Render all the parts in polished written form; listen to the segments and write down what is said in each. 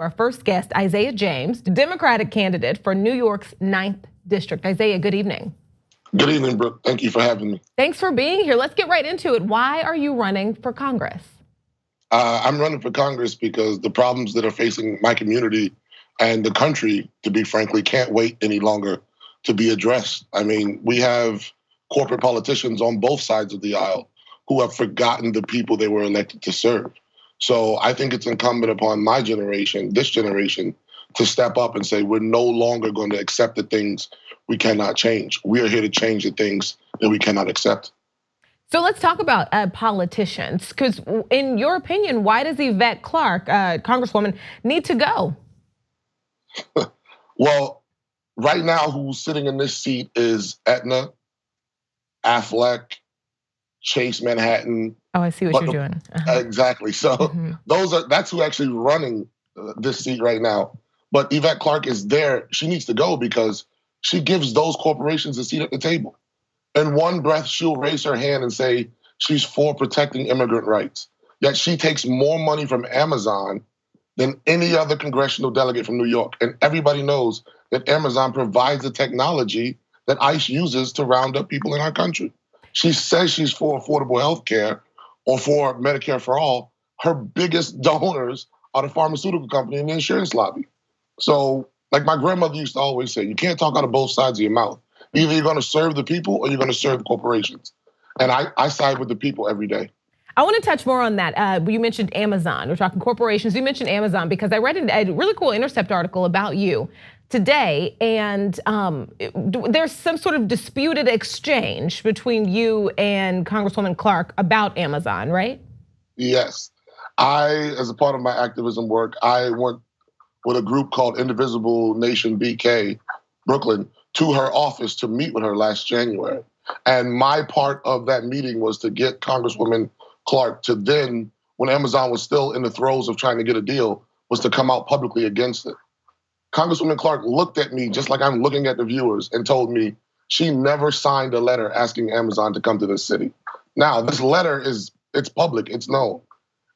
Our first guest, Isaiah James, Democratic candidate for New York's 9th District. Isaiah, good evening. Good evening, Brooke. Thank you for having me. Thanks for being here. Let's get right into it. Why are you running for Congress? I'm running for Congress because the problems that are facing my community and the country, to be frankly, can't wait any longer to be addressed. I mean, we have corporate politicians on both sides of the aisle who have forgotten the people they were elected to serve. So I think it's incumbent upon my generation, this generation, to step up and say, we're no longer going to accept the things we cannot change. We are here to change the things that we cannot accept. So let's talk about politicians, because in your opinion, why does Yvette Clarke, Congresswoman, need to go? Well, right now, who's sitting in this seat is Aetna, Affleck, Chase Manhattan. Oh, I see what you're doing. Exactly. So that's who actually running this seat right now. But Yvette Clarke is there. She needs to go because she gives those corporations a seat at the table. In one breath, she'll raise her hand and say she's for protecting immigrant rights. Yet she takes more money from Amazon than any other congressional delegate from New York. And everybody knows that Amazon provides the technology that ICE uses to round up people in our country. She says she's for affordable health care or for Medicare for all. Her biggest donors are the pharmaceutical company and the insurance lobby. So, like my grandmother used to always say, you can't talk out of both sides of your mouth. Either you're gonna serve the people or you're gonna serve corporations. And I side with the people every day. I want to touch more on that. You mentioned Amazon. We're talking corporations. You mentioned Amazon because I read a really cool Intercept article about you today, and there's some sort of disputed exchange between you and Congresswoman Clarke about Amazon, right? Yes. As a part of my activism work, I went with a group called Indivisible Nation BK, Brooklyn, to her office to meet with her last January. And my part of that meeting was to get Congresswoman Clarke to then, when Amazon was still in the throes of trying to get a deal, was to come out publicly against it. Congresswoman Clarke looked at me just like I'm looking at the viewers and told me she never signed a letter asking Amazon to come to this city. Now, this letter it's public, it's known.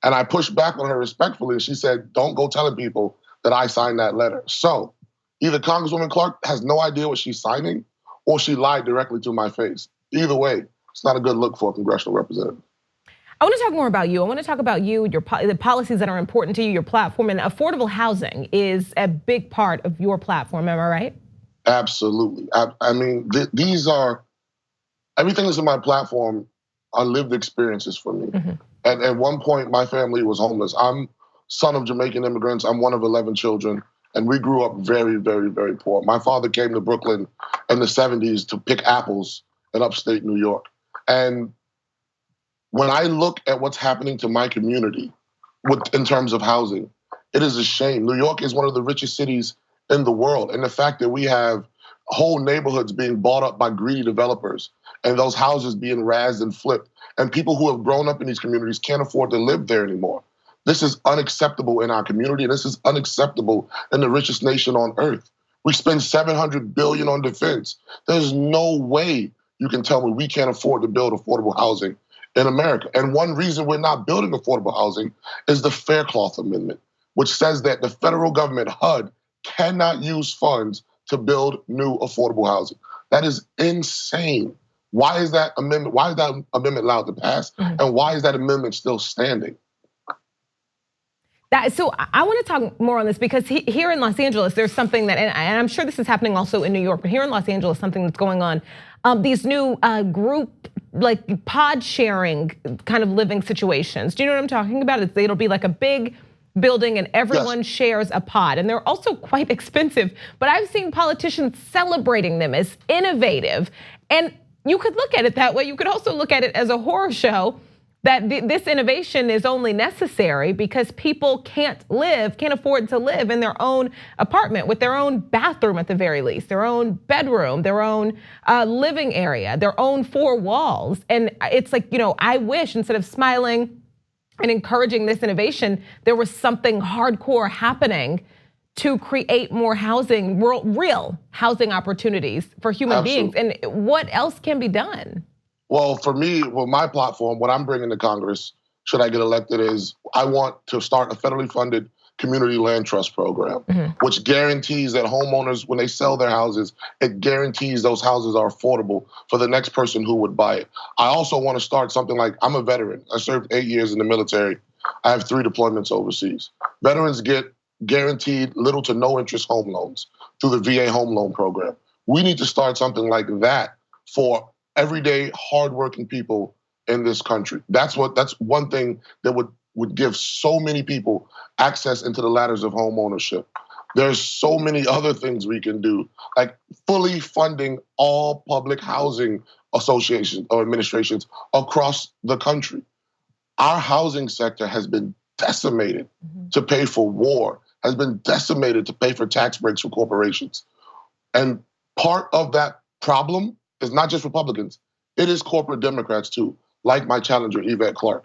And I pushed back on her respectfully and she said, don't go telling people that I signed that letter. So either Congresswoman Clarke has no idea what she's signing or she lied directly to my face. Either way, it's not a good look for a congressional representative. I want to talk more about you. I want to talk about you, the policies that are important to you, your platform, and affordable housing is a big part of your platform. Am I right? Absolutely. I mean, everything that's in my platform are lived experiences for me. And at one point, my family was homeless. I'm son of Jamaican immigrants. I'm one of 11 children. And we grew up very, very, very poor. My father came to Brooklyn in the 70s to pick apples in upstate New York. And when I look at what's happening to my community in terms of housing, it is a shame. New York is one of the richest cities in the world. And the fact that we have whole neighborhoods being bought up by greedy developers and those houses being razzed and flipped, and people who have grown up in these communities can't afford to live there anymore. This is unacceptable in our community. This is unacceptable in the richest nation on earth. We spend $700 billion on defense. There's no way you can tell me we can't afford to build affordable housing in America. And one reason we're not building affordable housing is the Faircloth Amendment, which says that the federal government, HUD, cannot use funds to build new affordable housing. That is insane. Why is that amendment allowed to pass? And why is that amendment still standing? So I want to talk more on this because here in Los Angeles, there's something that, and I'm sure this is happening also in New York, but here in Los Angeles, something that's going on. These new group, like pod sharing kind of living situations. Do you know what I'm talking about? It'll be like a big building and everyone shares a pod. And they're also quite expensive, but I've seen politicians celebrating them as innovative. And you could look at it that way. You could also look at it as a horror show that this innovation is only necessary because people can't afford to live in their own apartment with their own bathroom at the very least, their own bedroom, their own living area, their own four walls. And it's like, I wish instead of smiling and encouraging this innovation, there was something hardcore happening to create more housing, real housing opportunities for human beings. And what else can be done? Well, for me, with my platform, what I'm bringing to Congress, should I get elected, is I want to start a federally funded community land trust program, which guarantees that homeowners, when they sell their houses, it guarantees those houses are affordable for the next person who would buy it. I also want to start something like, I'm a veteran. I served 8 years in the military. I have 3 deployments overseas. Veterans get guaranteed little to no interest home loans through the VA home loan program. We need to start something like that for everyday hardworking people in this country. That's one thing that would give so many people access into the ladders of home ownership. There's so many other things we can do, like fully funding all public housing associations or administrations across the country. Our housing sector has been decimated to pay for war, has been decimated to pay for tax breaks for corporations. And part of that problem is not just Republicans, it is corporate Democrats too, like my challenger, Yvette Clarke.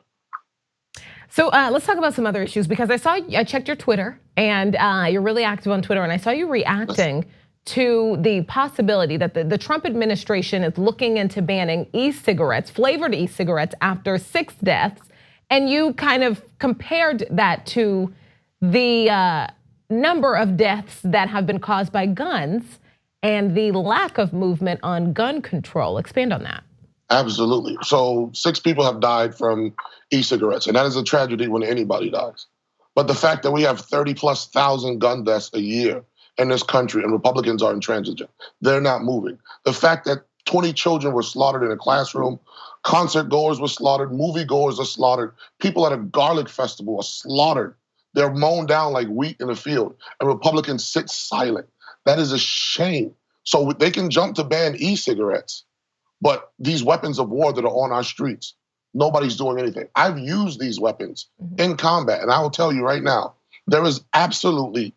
So let's talk about some other issues, because I checked your Twitter, and you're really active on Twitter, and I saw you reacting to the possibility that the Trump administration is looking into banning e-cigarettes, flavored e-cigarettes, after 6 deaths. And you kind of compared that to the number of deaths that have been caused by guns and the lack of movement on gun control. Expand on that. Absolutely. So 6 people have died from e-cigarettes, and that is a tragedy when anybody dies. But the fact that we have 30,000+ gun deaths a year in this country, and Republicans are intransigent, they're not moving. The fact that 20 children were slaughtered in a classroom, concert goers were slaughtered, movie goers are slaughtered, people at a garlic festival are slaughtered. They're mown down like wheat in a field, and Republicans sit silent. That is a shame. So they can jump to ban e-cigarettes, but these weapons of war that are on our streets, nobody's doing anything. I've used these weapons in combat, and I will tell you right now, there is absolutely,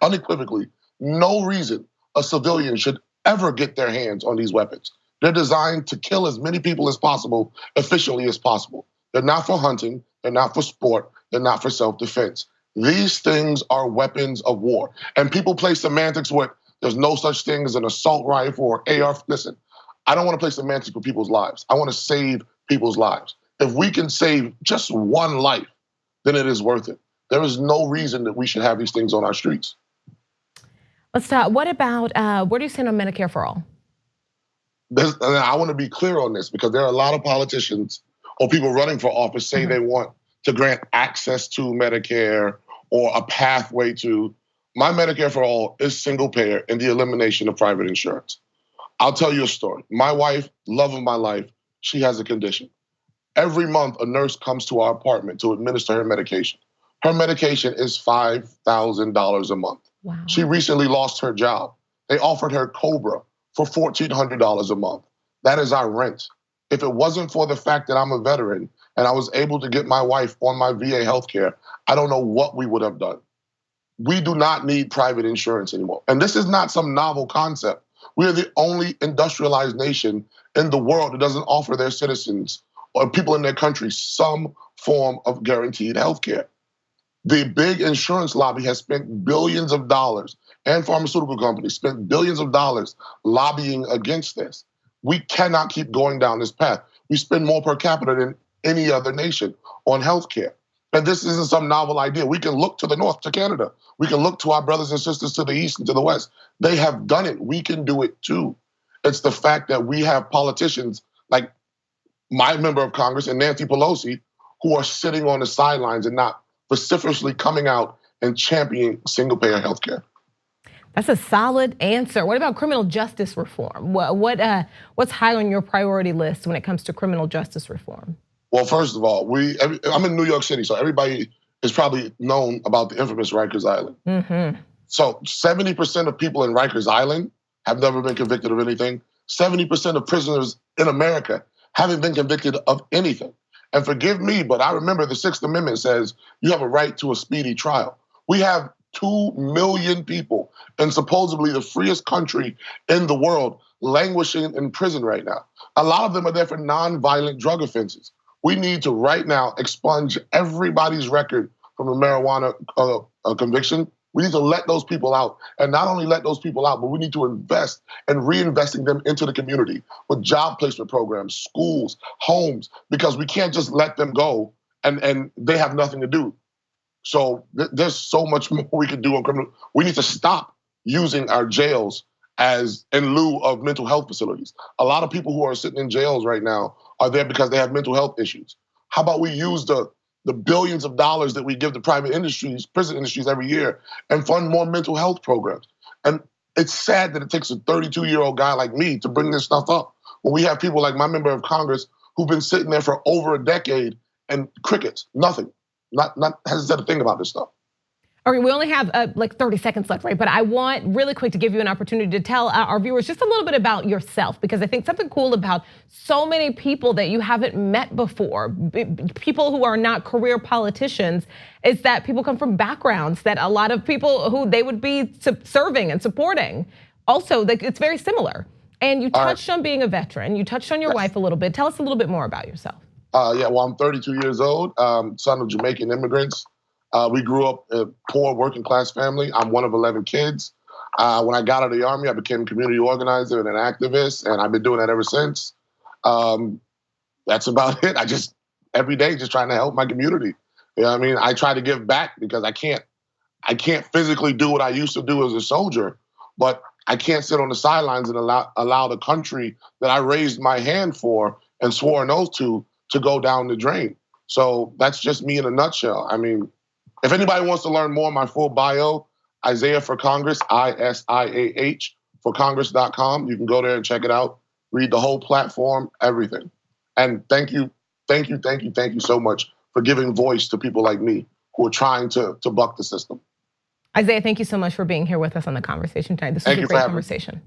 unequivocally, no reason a civilian should ever get their hands on these weapons. They're designed to kill as many people as possible, efficiently as possible. They're not for hunting, they're not for sport, they're not for self-defense. These things are weapons of war. And people play semantics with, there's no such thing as an assault rifle or AR. Listen, I don't want to play semantics with people's lives. I want to save people's lives. If we can save just one life, then it is worth it. There is no reason that we should have these things on our streets. Let's talk, what about, where do you stand on Medicare for all? And I want to be clear on this, because there are a lot of politicians or people running for office say they want to grant access to Medicare or a pathway to. My Medicare for all is single payer and the elimination of private insurance. I'll tell you a story. My wife, love of my life, she has a condition. Every month, a nurse comes to our apartment to administer her medication. Her medication is $5,000 a month. Wow. She recently lost her job. They offered her COBRA for $1,400 a month. That is our rent. If it wasn't for the fact that I'm a veteran and I was able to get my wife on my VA healthcare, I don't know what we would have done. We do not need private insurance anymore. And this is not some novel concept. We are the only industrialized nation in the world that doesn't offer their citizens or people in their country some form of guaranteed healthcare. The big insurance lobby has spent billions of dollars, and pharmaceutical companies spent billions of dollars lobbying against this. We cannot keep going down this path. We spend more per capita than any other nation on healthcare. And this isn't some novel idea. We can look to the north, to Canada. We can look to our brothers and sisters to the east and to the west. They have done it. We can do it too. It's the fact that we have politicians like my member of Congress and Nancy Pelosi who are sitting on the sidelines and not vociferously coming out and championing single-payer healthcare. That's a solid answer. What about criminal justice reform? What's high on your priority list when it comes to criminal justice reform? Well, first of all, I'm in New York City, so everybody is probably known about the infamous Rikers Island. So 70% of people in Rikers Island have never been convicted of anything. 70% of prisoners in America haven't been convicted of anything. And forgive me, but I remember the 6th Amendment says you have a right to a speedy trial. We have 2 million people in supposedly the freest country in the world languishing in prison right now. A lot of them are there for non-violent drug offenses. We need to right now expunge everybody's record from a marijuana conviction. We need to let those people out, and not only let those people out, but we need to invest in reinvesting them into the community with job placement programs, schools, homes, because we can't just let them go and they have nothing to do. So there's so much more we can do on criminal. We need to stop using our jails as in lieu of mental health facilities. A lot of people who are sitting in jails right now are there because they have mental health issues. How about we use the billions of dollars that we give to private industries, prison industries every year, and fund more mental health programs? And it's sad that it takes a 32-year-old guy like me to bring this stuff up when we have people like my member of Congress who've been sitting there for over a decade and crickets, nothing, not hasn't said a thing about this stuff. All right, we only have like 30 seconds left, right? But I want really quick to give you an opportunity to tell our viewers just a little bit about yourself, because I think something cool about so many people that you haven't met before, people who are not career politicians, is that people come from backgrounds that a lot of people who they would be serving and supporting. Also, it's very similar. And you touched on being a veteran. You touched on your wife a little bit. Tell us a little bit more about yourself. Yeah, well, I'm 32 years old, son of Jamaican immigrants. We grew up in a poor working class family. I'm one of 11 kids. When I got out of the Army, I became a community organizer and an activist, and I've been doing that ever since. That's about it. I just, every day, just trying to help my community. You know what I mean? I try to give back because I can't physically do what I used to do as a soldier, but I can't sit on the sidelines and allow the country that I raised my hand for and swore an oath to go down the drain. So that's just me in a nutshell. I mean, if anybody wants to learn more, my full bio, Isaiah for Congress, ISIAH for Congress.com. You can go there and check it out, read the whole platform, everything. And thank you so much for giving voice to people like me who are trying to buck the system. Isaiah, thank you so much for being here with us on The Conversation tonight. This was a great conversation.